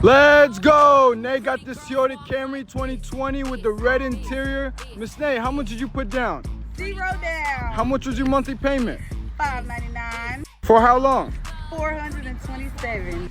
Let's go! Nate got the Toyota Camry 2020 with the red interior. Miss Nate, how much did you put down? $0 down. How much was your monthly payment? $5.99. For how long? $427.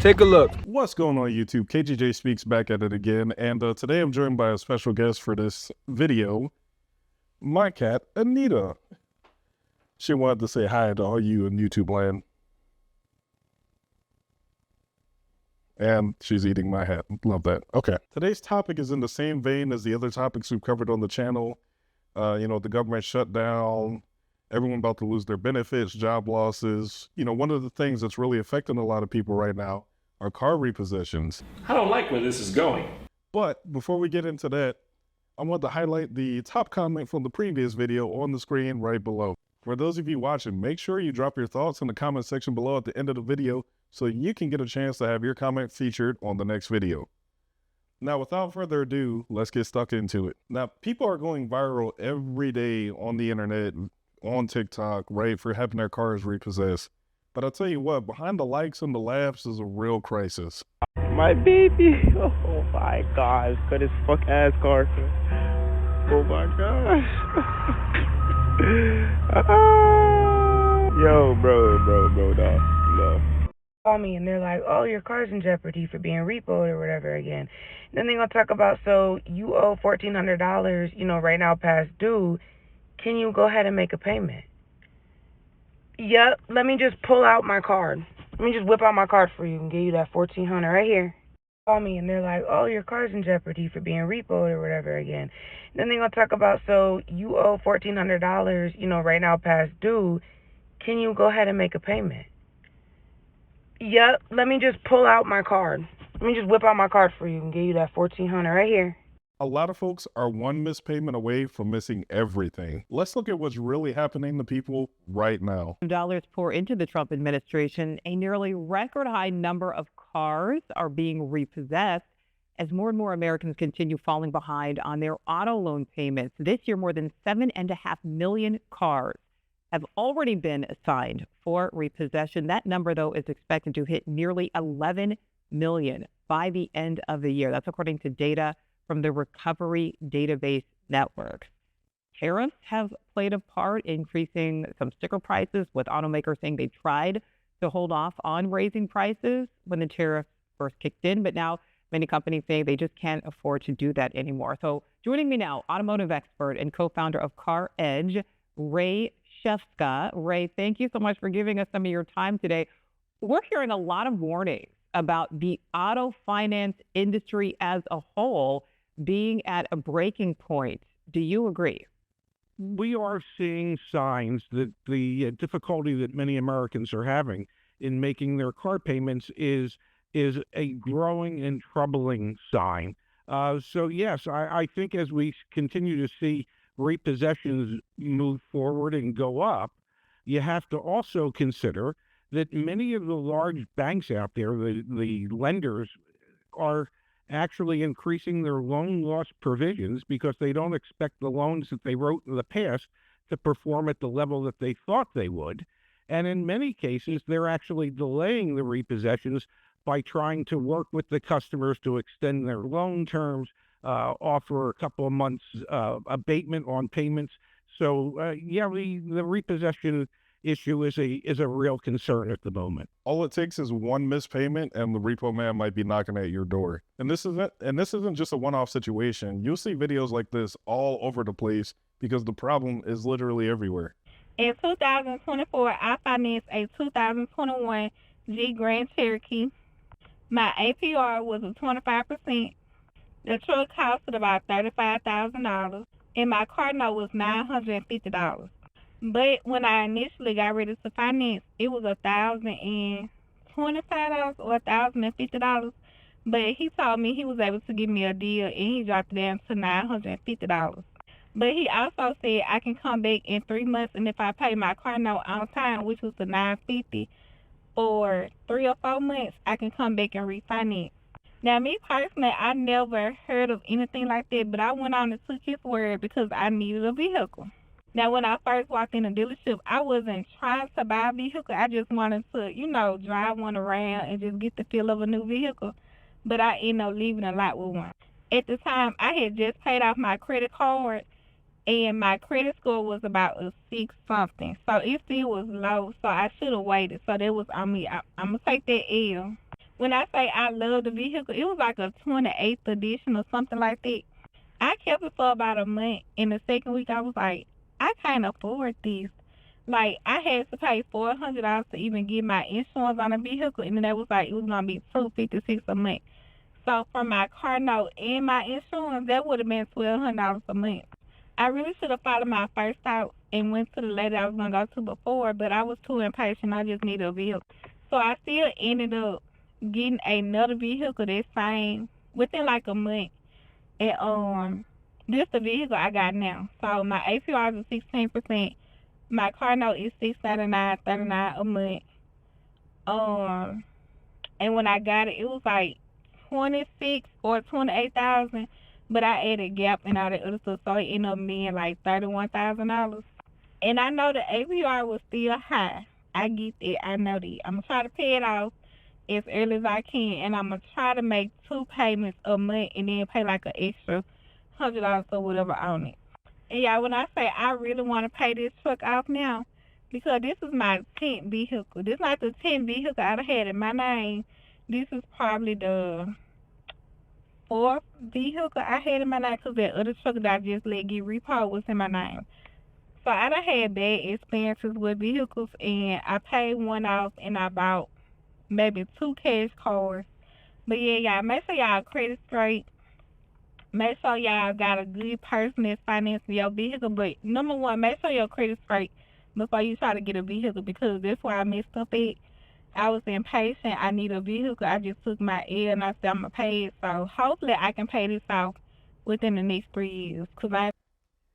Take a look. What's going on YouTube? KGJ Speaks back at it again, and today I'm joined by a special guest for this video, my cat, Anita. She wanted to say hi to all you in YouTube land. And she's eating my hat. Love that. Okay. Today's topic is in the same vein as the other topics we've covered on the channel. The government shutdown, everyone about to lose their benefits, job losses. One of the things that's really affecting a lot of people right now are car repossessions. I don't like where this is going. But before we get into that, I want to highlight the top comment from the previous video on the screen right below. For those of you watching, make sure you drop your thoughts in the comment section below at the end of the video so you can get a chance to have your comment featured on the next video. Now, without further ado, let's get stuck into it. Now, people are going viral every day on the internet, on TikTok, right, for having their cars repossessed. But I'll tell you what, behind the likes and the laughs is a real crisis. My baby. Oh my gosh. Got his fuck ass car. Oh my gosh. Yo, bro, no. Call me and they're like, oh, your car's in jeopardy for being repoed or whatever again. Then they're going to talk about, so you owe $1,400, right now past due. Can you go ahead and make a payment? Yep, let me just pull out my card. Let me just whip out my card for you and give you that $1,400 right here. Call me and they're like, oh, your car's in jeopardy for being repoed or whatever again. Then they're going to talk about, so you owe $1,400, right now past due. Can you go ahead and make a payment? Yep, let me just pull out my card. Let me just whip out my card for you and give you that $1,400 right here. A lot of folks are one missed payment away from missing everything. Let's look at what's really happening to people right now. Dollars pour into the Trump administration. A nearly record high number of cars are being repossessed as more and more Americans continue falling behind on their auto loan payments. This year, more than 7.5 million cars have already been assigned for repossession. That number, though, is expected to hit nearly 11 million by the end of the year. That's according to data from the Recovery Database Network. Tariffs have played a part in increasing some sticker prices, with automakers saying they tried to hold off on raising prices when the tariffs first kicked in, but now many companies say they just can't afford to do that anymore. So joining me now, automotive expert and co-founder of Car Edge, Ray Shefska. Ray, thank you so much for giving us some of your time today. We're hearing a lot of warnings about the auto finance industry as a whole being at a breaking point. Do you agree? We are seeing signs that the difficulty that many Americans are having in making their car payments is a growing and troubling sign. So yes, I think as we continue to see repossessions move forward and go up, you have to also consider that many of the large banks out there, the lenders, are actually increasing their loan loss provisions because they don't expect the loans that they wrote in the past to perform at the level that they thought they would. And in many cases, they're actually delaying the repossessions by trying to work with the customers to extend their loan terms, offer a couple of months abatement on payments. So the repossession issue is a real concern at the moment. All it takes is one missed payment and the repo man might be knocking at your door. And this isn't just a one-off situation. You'll see videos like this all over the place because the problem is literally everywhere. In 2024, I financed a 2021 Jeep Grand Cherokee. My APR was 25%. The truck costed about $35,000, and my car note was $950. But when I initially got ready to finance, it was $1,025 or $1,050. But he told me he was able to give me a deal, and he dropped it down to $950. But he also said I can come back in 3 months, and if I pay my car note on time, which was the $950, for 3 or 4 months, I can come back and refinance. Now, me personally, I never heard of anything like that, but I went on and took his word because I needed a vehicle. Now, when I first walked in the dealership, I wasn't trying to buy a vehicle. I just wanted to, drive one around and just get the feel of a new vehicle. But I ended up leaving a lot with one. At the time, I had just paid off my credit card, and my credit score was about a 6 something. So it still was low, so I should have waited. So that was on me. I'm going to take that L. When I say I love the vehicle, it was like a 28th edition or something like that. I kept it for about a month. In the second week, I was like, I can't afford this. Like, I had to pay $400 to even get my insurance on a vehicle, and then that was like, it was going to be $256 a month. So for my car note and my insurance, that would have been $1,200 a month. I really should have followed my first thought and went to the lady I was going to go to before, but I was too impatient. I just needed a vehicle. So I still ended up getting another vehicle that same within like a month. And this the vehicle I got now. So my APR is 16%. My car note is $699.39 a month. And when I got it, it was like 26 or 28,000, but I added Gap and all that other stuff, so it ended up being like $31,000. And I know the APR was still high. I get it. I know that. I'm gonna try to pay it off as early as I can, and I'm gonna try to make 2 payments a month and then pay like an extra $100 or whatever on it. And yeah, when I say I really want to pay this truck off now, because this is my 10th vehicle. This is not the 10th vehicle I'd had in my name. This is probably the 4th vehicle I had in my name, because that other truck that I just let get repo was in my name. So I done had bad experiences with vehicles, and I paid one off and I bought maybe 2 cash cars. But yeah, y'all, make sure y'all credit straight. Make sure y'all got a good person that's financing your vehicle. But number one, make sure your credit straight before you try to get a vehicle, because that's where I messed up at. I was impatient. I need a vehicle. I just took my L and I said I'm going to pay it. So hopefully I can pay this off within the next 3 years.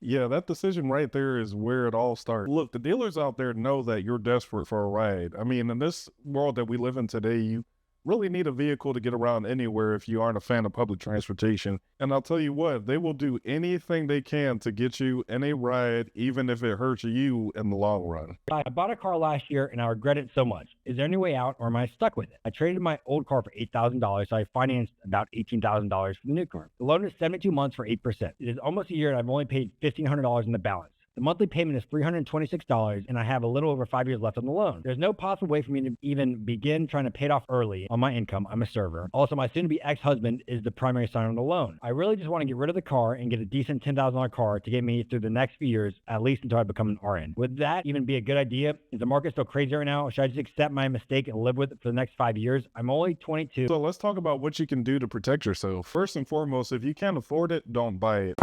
Yeah, that decision right there is where it all starts. Look, the dealers out there know that you're desperate for a ride. I mean, in this world that we live in today, you really need a vehicle to get around anywhere if you aren't a fan of public transportation. And I'll tell you what, they will do anything they can to get you in a ride, even if it hurts you in the long run. I bought a car last year and I regret it so much. Is there any way out, or am I stuck with it? I traded my old car for $8,000, so I financed about $18,000 for the new car. The loan is 72 months for 8%. It is almost a year and I've only paid $1,500 in the balance. The monthly payment is $326, and I have a little over 5 years left on the loan. There's no possible way for me to even begin trying to pay it off early on my income. I'm a server. Also, my soon-to-be ex-husband is the primary signer on the loan. I really just want to get rid of the car and get a decent $10,000 car to get me through the next few years, at least until I become an RN. Would that even be a good idea? Is the market still crazy right now? Or should I just accept my mistake and live with it for the next 5 years? I'm only 22. So let's talk about what you can do to protect yourself. First and foremost, if you can't afford it, don't buy it.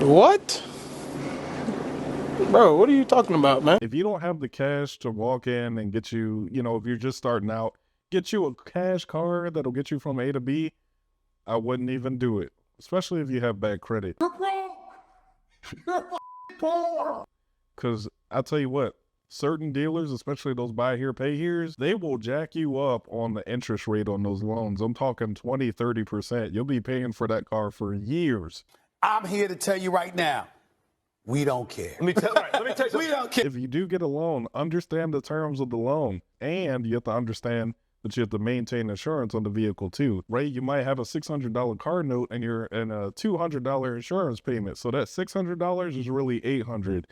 What? Bro, what are you talking about, man? If you don't have the cash to walk in and get you, if you're just starting out, get you a cash car that'll get you from A to B, I wouldn't even do it, especially if you have bad credit. Because I'll tell you what, certain dealers, especially those buy here, pay here's, they will jack you up on the interest rate on those loans. I'm talking 20, 30%. You'll be paying for that car for years. I'm here to tell you right now, we don't care. Let me tell you something. We don't care. If you do get a loan, understand the terms of the loan, and you have to understand that you have to maintain insurance on the vehicle too, right? You might have a $600 car note and you're in a $200 insurance payment. So that $600 is really $800.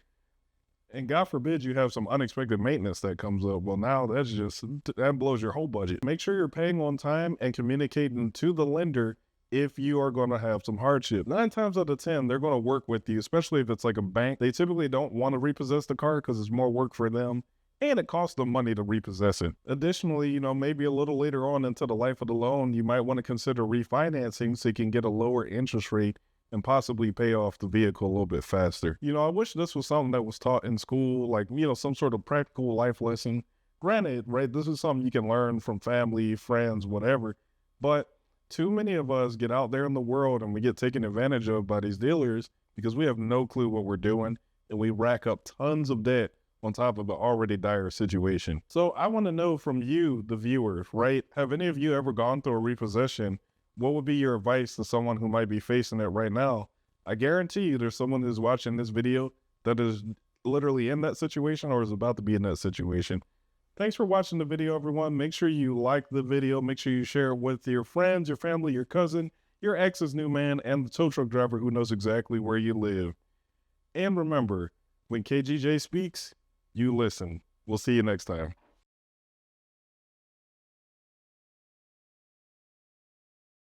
And God forbid you have some unexpected maintenance that comes up. Well, now that blows your whole budget. Make sure you're paying on time and communicating to the lender if you are going to have some hardship. 9 times out of 10, they're going to work with you, especially if it's like a bank. They typically don't want to repossess the car because it's more work for them, and it costs them money to repossess it. Additionally, maybe a little later on into the life of the loan, you might want to consider refinancing so you can get a lower interest rate and possibly pay off the vehicle a little bit faster. I wish this was something that was taught in school, like, some sort of practical life lesson. Granted, right, this is something you can learn from family, friends, whatever, but too many of us get out there in the world and we get taken advantage of by these dealers because we have no clue what we're doing, and we rack up tons of debt on top of an already dire situation. So I want to know from you, the viewers, right? Have any of you ever gone through a repossession? What would be your advice to someone who might be facing it right now? I guarantee you there's someone who's watching this video that is literally in that situation or is about to be in that situation. Thanks for watching the video, everyone. Make sure you like the video. Make sure you share it with your friends, your family, your cousin, your ex's new man, and the tow truck driver who knows exactly where you live. And remember, when KGJ speaks, you listen. We'll see you next time.